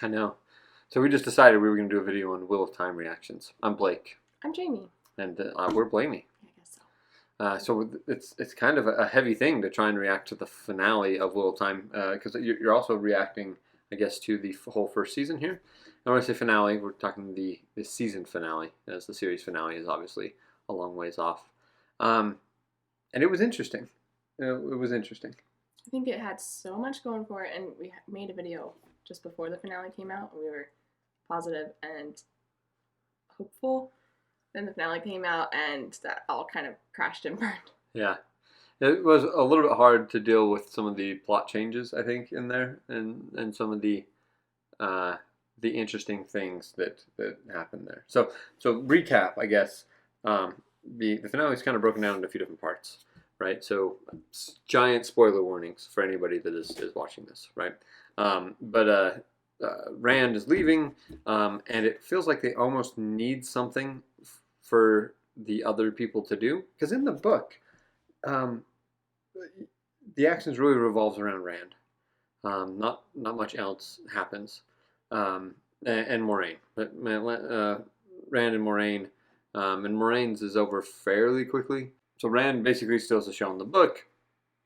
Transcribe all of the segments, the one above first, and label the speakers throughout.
Speaker 1: I know. So we just decided we were going to do a video on Wheel of Time reactions. I'm Blake.
Speaker 2: I'm Jamie.
Speaker 1: And we're Blamey.
Speaker 2: I guess so.
Speaker 1: So it's kind of a heavy thing to try and react to the finale of Wheel of Time because you're also reacting, I guess, to the whole first season here. And when I say finale, we're talking the season finale, as the series finale is obviously a long ways off. And it was interesting. It was interesting.
Speaker 2: I think it had so much going for it, and we made a video just before the finale came out. We were positive and hopeful. Then the finale came out, and that all kind of crashed and burned.
Speaker 1: Yeah. It was a little bit hard to deal with some of the plot changes, I think, in there, and some of the interesting things that happened there. So recap, I guess. The finale is kind of broken down into a few different parts, right? So giant spoiler warnings for anybody that is watching this, right? But Rand is leaving, and it feels like they almost need something for the other people to do, because in the book, the actions really revolves around Rand. Not much else happens, and Moraine. But Rand and Moraine, and Moraine's is over fairly quickly. So Rand basically steals the show in the book.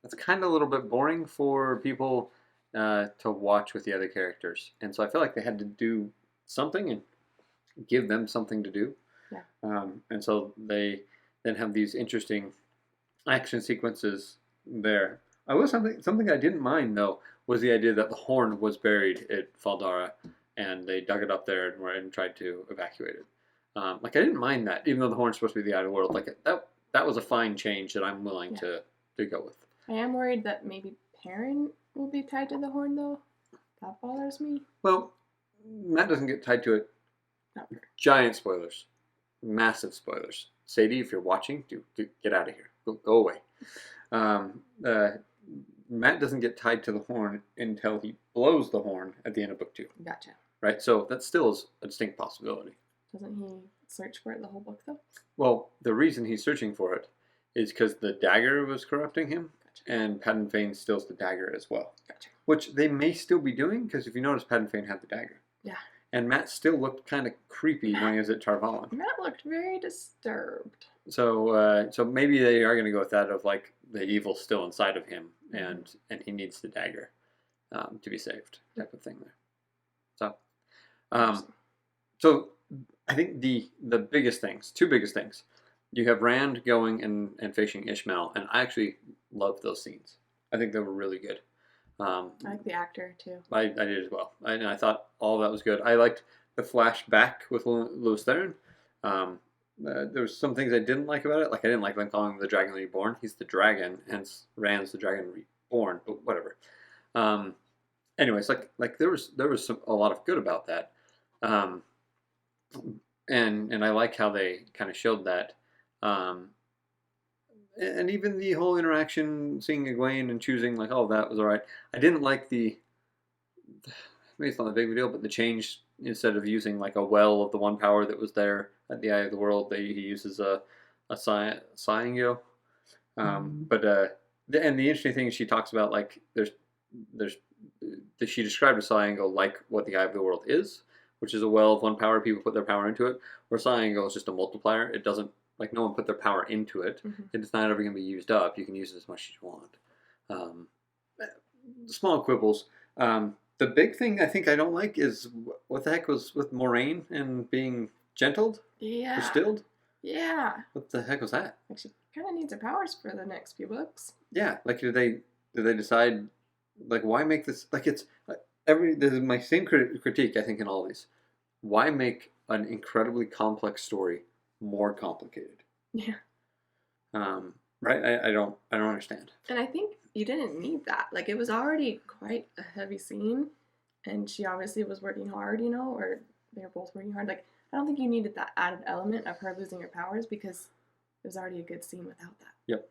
Speaker 1: That's kind of a little bit boring for people to watch with the other characters, and so I feel like they had to do something and give them something to do.
Speaker 2: Yeah.
Speaker 1: And so they then have these interesting action sequences there. I was something I didn't mind though was the idea that the horn was buried at Faldara, and they dug it up there and tried to evacuate it. Like I didn't mind that, even though the horn's supposed to be the outer world. Like that was a fine change that I'm willing to go with.
Speaker 2: I am worried that maybe Perrin will be tied to the horn though. That bothers me.
Speaker 1: Well, Matt doesn't get tied to it.
Speaker 2: No.
Speaker 1: Giant spoilers. Massive spoilers. Sadie, if you're watching, do get out of here. Go away. Matt doesn't get tied to the horn until he blows the horn at the end of book 2.
Speaker 2: Gotcha.
Speaker 1: Right? So that still is a distinct possibility.
Speaker 2: Doesn't he search for it the whole book though?
Speaker 1: Well, the reason he's searching for it is because the dagger was corrupting him, gotcha. And Padan Fain steals the dagger as well.
Speaker 2: Gotcha.
Speaker 1: Which they may still be doing, because if you notice, Padan Fain had the dagger.
Speaker 2: Yeah.
Speaker 1: And Matt still looked kind of creepy when he was at Tarvalon.
Speaker 2: Matt looked very disturbed.
Speaker 1: So so maybe they are going to go with that of like the evil's still inside of him, and he needs the dagger to be saved, type of thing there. So I think the biggest things, two biggest things, you have Rand going and facing Ishmael, and I actually loved those scenes. I think they were really good.
Speaker 2: I like the actor too.
Speaker 1: I did as well. I thought all that was good. I liked the flashback with Louis Theron. There was some things I didn't like about it. Like I didn't like them calling him the Dragon Reborn. He's the dragon, hence Rand's the Dragon Reborn. But whatever. Anyways, like there was a lot of good about that. And I like how they kind of showed that. And even the whole interaction, seeing Egwene and choosing, like, oh, that was all right. I didn't like maybe it's not a big deal, but the change, instead of using like a well of the one power that was there at the Eye of the World, he uses a Saingyo. But and the interesting thing is she talks about, like, she described a Saingyo like what the Eye of the World is, which is a well of one power. People put their power into it. Where Saingyo is just a multiplier. It doesn't, like, no one put their power into it. Mm-hmm. It's not ever going to be used up. You can use it as much as you want. Small quibbles. The big thing I think I don't like is what the heck was with Moraine and being gentled?
Speaker 2: Yeah.
Speaker 1: Or stilled?
Speaker 2: Yeah.
Speaker 1: What the heck was that?
Speaker 2: Like, she kind of needs her powers for the next few books.
Speaker 1: Yeah. Like, did they decide, like, why make this, like, it's, this is my same critique, I think, in all these. Why make an incredibly complex story more complicated?
Speaker 2: Yeah.
Speaker 1: Right? I don't understand.
Speaker 2: And I think you didn't need that. Like, it was already quite a heavy scene, and she obviously was working hard, or they were both working hard. Like, I don't think you needed that added element of her losing her powers, because it was already a good scene without that.
Speaker 1: Yep.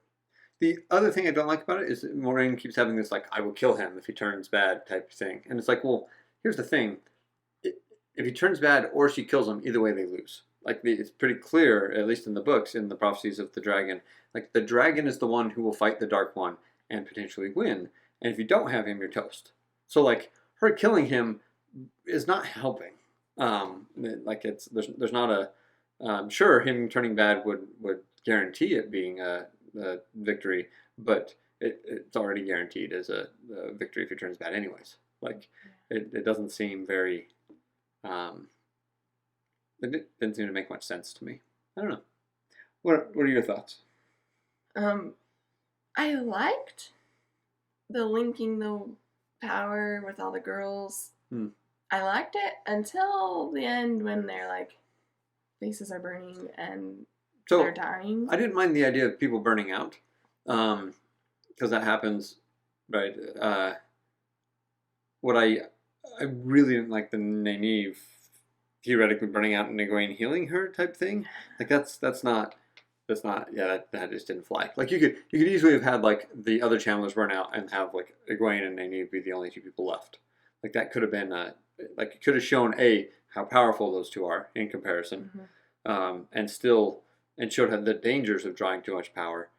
Speaker 1: The other thing I don't like about it is that Moraine keeps having this, like, I will kill him if he turns bad type thing. And it's like, well, here's the thing. If he turns bad or she kills him, either way they lose. Like, it's pretty clear, at least in the books, in the prophecies of the dragon. Like, the dragon is the one who will fight the Dark One and potentially win. And if you don't have him, you're toast. So, like, her killing him is not helping. Like there's not a sure him turning bad would guarantee it being a victory, but it's already guaranteed as a victory if he turns bad anyways. Like it doesn't seem very it didn't seem to make much sense to me. I don't know. What are your thoughts?
Speaker 2: I liked the linking the power with all the girls. I liked it until the end when they're like faces are burning and they're dying.
Speaker 1: I didn't mind the idea of people burning out, because that happens, right? What I really didn't like the Nynaeve theoretically burning out and Egwene healing her type thing. Like that just didn't fly. Like you could easily have had like the other channelers burn out and have like Egwene and Nynaeve be the only two people left. Like that could have been like it could have shown how powerful those two are in comparison, and showed the dangers of drawing too much power,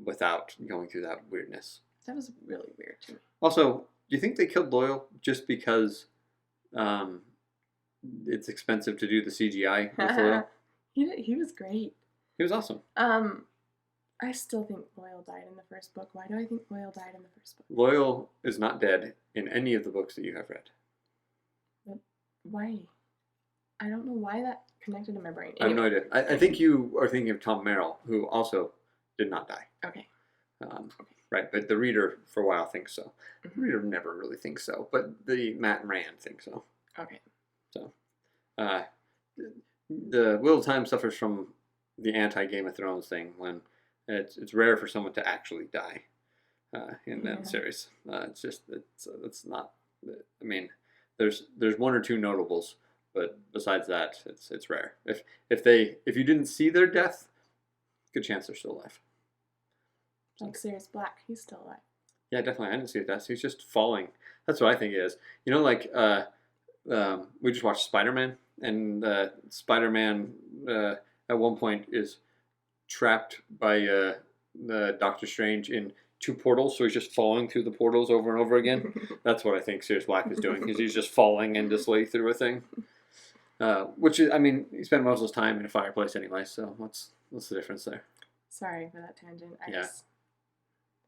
Speaker 1: without going through that weirdness.
Speaker 2: That was really weird to me.
Speaker 1: Also, do you think they killed Loyal just because it's expensive to do the CGI with Loyal?
Speaker 2: He was great.
Speaker 1: He was awesome.
Speaker 2: I still think Loyal died in the first book. Why do I think Loyal died in the first book?
Speaker 1: Loyal is not dead in any of the books that you have read.
Speaker 2: But why? I don't know why that connected in my brain.
Speaker 1: Anyway. I have no idea. I think you are thinking of Tom Merrill, who also did not die.
Speaker 2: Okay.
Speaker 1: Right, but the reader for a while thinks so. The reader never really thinks so, but the Matt and Rand think so.
Speaker 2: Okay.
Speaker 1: So, the Wheel of Time suffers from the anti-Game of Thrones thing when it's rare for someone to actually die in that series. It's not. I mean, there's one or two notables, but besides that, it's rare. If you didn't see their death, good chance they're still alive.
Speaker 2: Like Sirius Black, he's still alive.
Speaker 1: Yeah, definitely. I didn't see his death. He's just falling. That's what I think it is. You know, like we just watched Spider-Man, and Spider-Man at one point is trapped by Doctor Strange in two portals, so he's just falling through the portals over and over again. That's what I think Sirius Black is doing, because he's just falling endlessly through a thing. Which is, I mean, he spent most of his time in a fireplace anyway, so what's the difference there?
Speaker 2: Sorry for that tangent.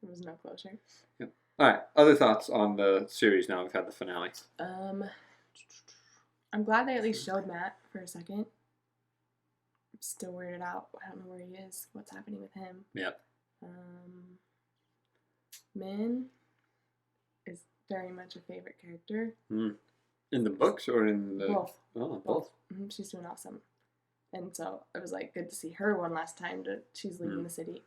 Speaker 2: There was no closure.
Speaker 1: Yep. All right. Other thoughts on the series now we've had the finale?
Speaker 2: I'm glad they at least showed Matt for a second. I'm still weirded out. I don't know where he is. What's happening with him?
Speaker 1: Yep.
Speaker 2: Min is very much a favorite character.
Speaker 1: In the books or in the...
Speaker 2: Both.
Speaker 1: Oh, both.
Speaker 2: She's doing awesome. And so it was like good to see her one last time. She's leaving the city.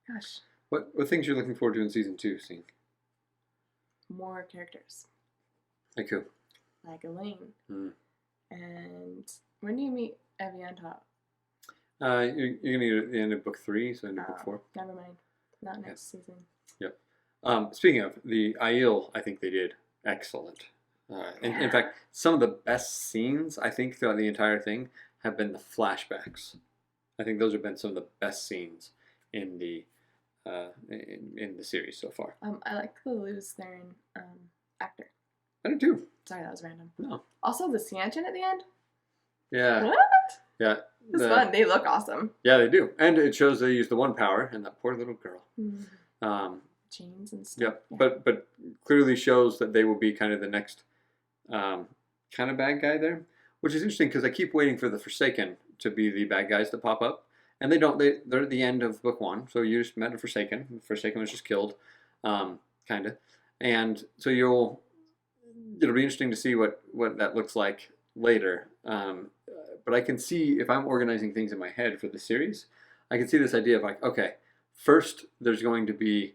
Speaker 2: Gosh.
Speaker 1: What things you're looking forward to in season 2, seeing?
Speaker 2: More characters.
Speaker 1: Like who?
Speaker 2: Like Elaine. And when do you meet Evianta?
Speaker 1: You're gonna need it at the end of book 3, so end of book 4.
Speaker 2: Never mind. Not next season.
Speaker 1: Yep. Speaking of the Aiel, I think they did excellent. In fact, some of the best scenes I think throughout the entire thing have been the flashbacks. I think those have been some of the best scenes in the series so far.
Speaker 2: I like the Luz Theron actor.
Speaker 1: I do too.
Speaker 2: Sorry, that was random.
Speaker 1: No.
Speaker 2: Also, the Seanchin at the end.
Speaker 1: Yeah.
Speaker 2: What?
Speaker 1: Yeah.
Speaker 2: It's fun. They look awesome.
Speaker 1: Yeah, they do, and it shows they use the one power, and that poor little girl.
Speaker 2: Chains and stuff.
Speaker 1: Yep. Yeah. But clearly shows that they will be kind of the next kind of bad guy there, which is interesting because I keep waiting for the Forsaken to be the bad guys that pop up. And they don't. They're at the end of book 1, so you just met a Forsaken. The Forsaken was just killed, kind of. And so it'll be interesting to see what that looks like later. But I can see, if I'm organizing things in my head for the series, I can see this idea of like, okay, first there's going to be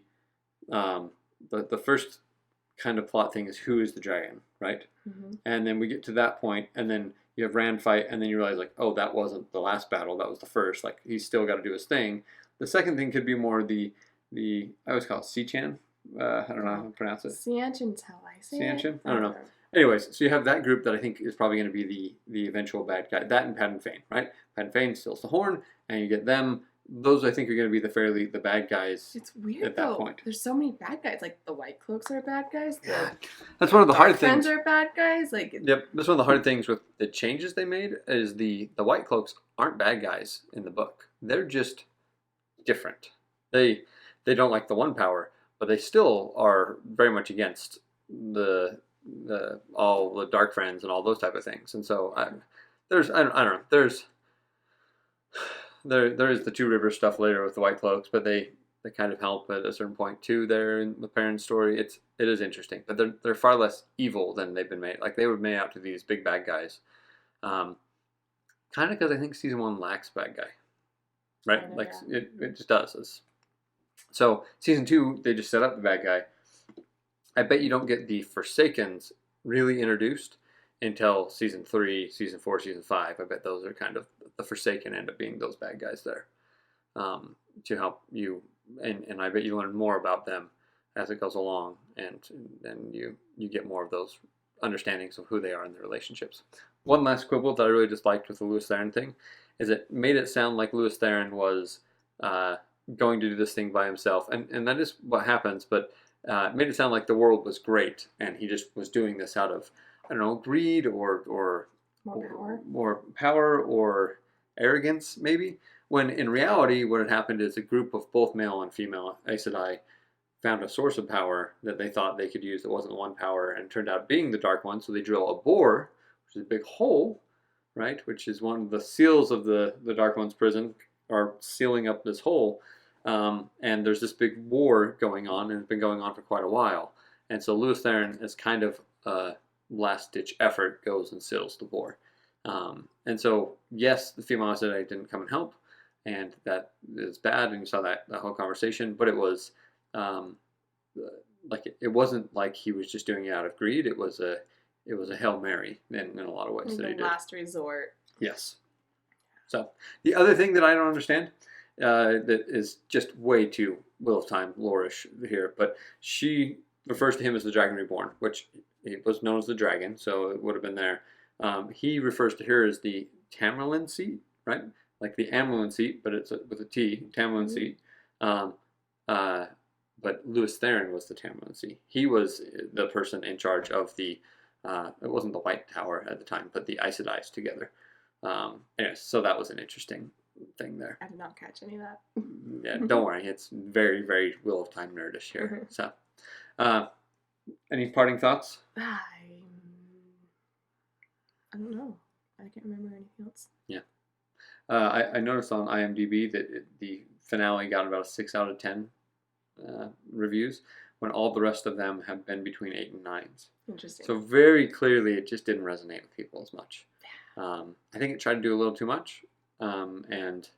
Speaker 1: the first kind of plot thing is who is the dragon, right? And then we get to that point, and then you have Rand fight, and then you realize like, oh, that wasn't the last battle, that was the first. Like, he's still got to do his thing. The second thing could be more the I always call it Seachan. I don't know how to pronounce it.
Speaker 2: Seanchin's how I say
Speaker 1: Seanchin?
Speaker 2: it.
Speaker 1: I don't know. Anyways, so you have that group that I think is probably going to be the eventual bad guy. That and Padden Fane, right? Padden Fane steals the horn, and you get them those I think are going to be the bad guys
Speaker 2: It's weird
Speaker 1: at that
Speaker 2: though.
Speaker 1: point.
Speaker 2: There's so many bad guys. Like the White Cloaks are bad guys.
Speaker 1: Yeah,
Speaker 2: The
Speaker 1: that's one of the
Speaker 2: Dark
Speaker 1: hard
Speaker 2: Friends
Speaker 1: things.
Speaker 2: are bad guys. Like
Speaker 1: Yep, that's one of the hard things with the changes they made is the White Cloaks aren't bad guys in the book. They're just different. They don't like the one power, but they still are very much against the all the Dark Friends and all those type of things. And so I don't know there is the Two Rivers stuff later with the White Cloaks, but they kind of help at a certain point too. There in the Perrin's story, it is interesting, but they're far less evil than they've been made. Like they were made out to these big bad guys, um, kind of because I think season one lacks bad guy, right?
Speaker 2: Kinda,
Speaker 1: Like
Speaker 2: yeah.
Speaker 1: it just does. So season two, they just set up the bad guy. I bet you don't get the Forsakens really introduced until season three, season four, season five. I bet those are kind of the Forsaken end up being those bad guys there to help you, and I bet you learn more about them as it goes along, and then you get more of those understandings of who they are and their relationships. One last quibble that I really disliked with the Lewis Theron thing is it made it sound like Lewis Theron was going to do this thing by himself, and that is what happens, but it made it sound like the world was great, and he just was doing this out of, I don't know, greed or more power or arrogance, maybe. When in reality, what had happened is a group of both male and female Aes Sedai found a source of power that they thought they could use that wasn't one power, and turned out being the Dark One. So they drill a bore, which is a big hole, right? Which is one of the seals of the Dark One's prison, are sealing up this hole. And there's this big war going on, and it's been going on for quite a while. And so Lewis Theron, as kind of a last-ditch effort, goes and seals the bore. And so, yes, the female Aes Sedai didn't come and help, and that is bad, and you saw that whole conversation, but it was it wasn't like he was just doing it out of greed. It was a Hail Mary in a lot of ways that he did.
Speaker 2: Last resort.
Speaker 1: Yes. So the other thing that I don't understand that is just way too Wheel of Time lore-ish here, but she refers to him as the Dragon Reborn, which he was known as the Dragon, so it would have been there. He refers to her as the Tamerlane seat, right? Like the Amyrlin seat, but it's with a T, Tamerlane seat. But Lewis Theron was the Tamerlane seat. He was the person in charge of the, it wasn't the White Tower at the time, but the Aes Sedai together. Anyways, so that was an interesting thing there.
Speaker 2: I did not catch any of that.
Speaker 1: Yeah, don't worry. It's very, very Wheel of Time nerdish here. So, any parting thoughts?
Speaker 2: I don't know. I can't remember anything else.
Speaker 1: Yeah. I noticed on IMDb that the finale got about a 6 out of 10 reviews, when all the rest of them have been between 8 and 9s.
Speaker 2: Interesting.
Speaker 1: So very clearly, it just didn't resonate with people as much. I think it tried to do a little too much, but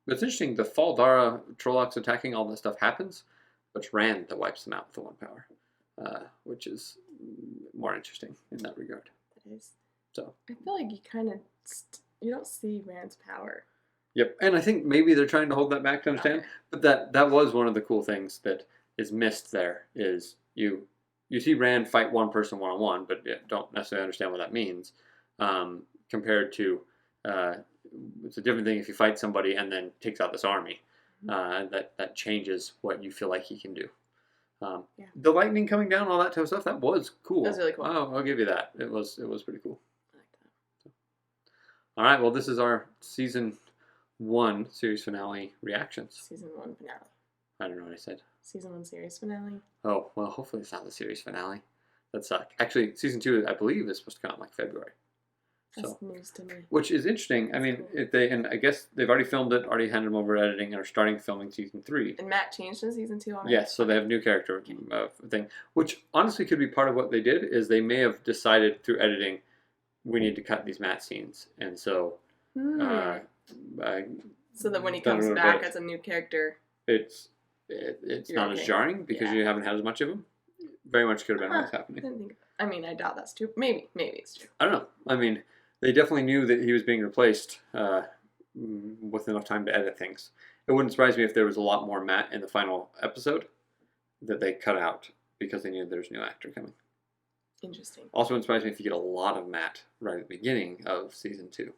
Speaker 1: it's interesting. The Fall Dara Trollocs attacking, all this stuff happens, but it's Rand that wipes them out with the one power, which is more interesting in that regard.
Speaker 2: That is.
Speaker 1: So
Speaker 2: I feel like you kind of you don't see Rand's power.
Speaker 1: Yep, and I think maybe they're trying to hold that back to understand.
Speaker 2: Okay.
Speaker 1: But that was one of the cool things that is missed there. Is you see Rand fight one person one-on-one, but don't necessarily understand what that means. Compared to it's a different thing if you fight somebody and then takes out this army. That changes what you feel like he can do. The lightning coming down, all that type of stuff, that was cool.
Speaker 2: That was really cool.
Speaker 1: Oh, I'll give you that. It was pretty cool.
Speaker 2: I like that.
Speaker 1: All right, well, this is our season 1 series finale reactions.
Speaker 2: Season 1 finale.
Speaker 1: I don't know what I said.
Speaker 2: Season 1 series finale.
Speaker 1: Oh, well, hopefully it's not the series finale. That sucked. Actually, season 2, I believe, is supposed to come out in like February.
Speaker 2: That's news to me.
Speaker 1: Which is interesting. I mean, and I guess they've already filmed it, already handed them over to editing, and are starting filming season 3.
Speaker 2: And Matt changed in season 2 already?
Speaker 1: Yes, so they have a new character thing, which honestly could be part of what they did, is they may have decided through editing, we need to cut these Matt scenes. And so...
Speaker 2: so that when he comes back as a new character...
Speaker 1: It's not as jarring, because you haven't had as much of him. Very much could have been what's happening.
Speaker 2: I mean, I doubt that's true. Maybe it's true.
Speaker 1: I don't know. I mean, they definitely knew that he was being replaced with enough time to edit things. It wouldn't surprise me if there was a lot more Matt in the final episode that they cut out because they knew there was a new actor coming.
Speaker 2: Interesting.
Speaker 1: Also wouldn't surprise me if you get a lot of Matt right at the beginning of season 2.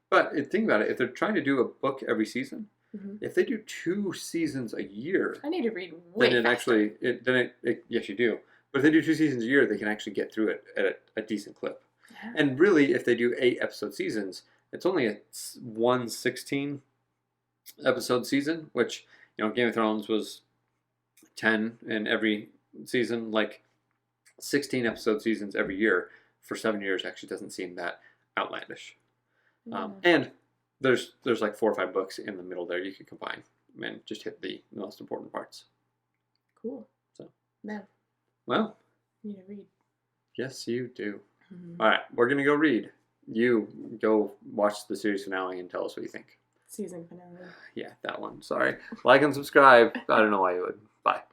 Speaker 1: But think about it. If they're trying to do a book every season,
Speaker 2: Mhm.
Speaker 1: if they do 2 seasons a year,
Speaker 2: I need to read way
Speaker 1: then it
Speaker 2: faster.
Speaker 1: actually yes, you do. But if they do 2 seasons a year, they can actually get through it at a decent clip.
Speaker 2: Yeah.
Speaker 1: And really, if they do 8-episode seasons, it's only a 1 16-episode season, which Game of Thrones was 10 in every season. Like 16-episode seasons every year for 7 years actually doesn't seem that outlandish.
Speaker 2: Yeah.
Speaker 1: And there's like 4 or 5 books in the middle there you could combine and just hit the most important parts.
Speaker 2: Cool.
Speaker 1: So,
Speaker 2: Man,
Speaker 1: well,
Speaker 2: you need to read.
Speaker 1: yes, you do.
Speaker 2: Mhm.
Speaker 1: All right, we're gonna go read. You go watch the series finale and tell us what you think.
Speaker 2: Season finale.
Speaker 1: Yeah, that one. Sorry. Like and subscribe. I don't know why you would. Bye.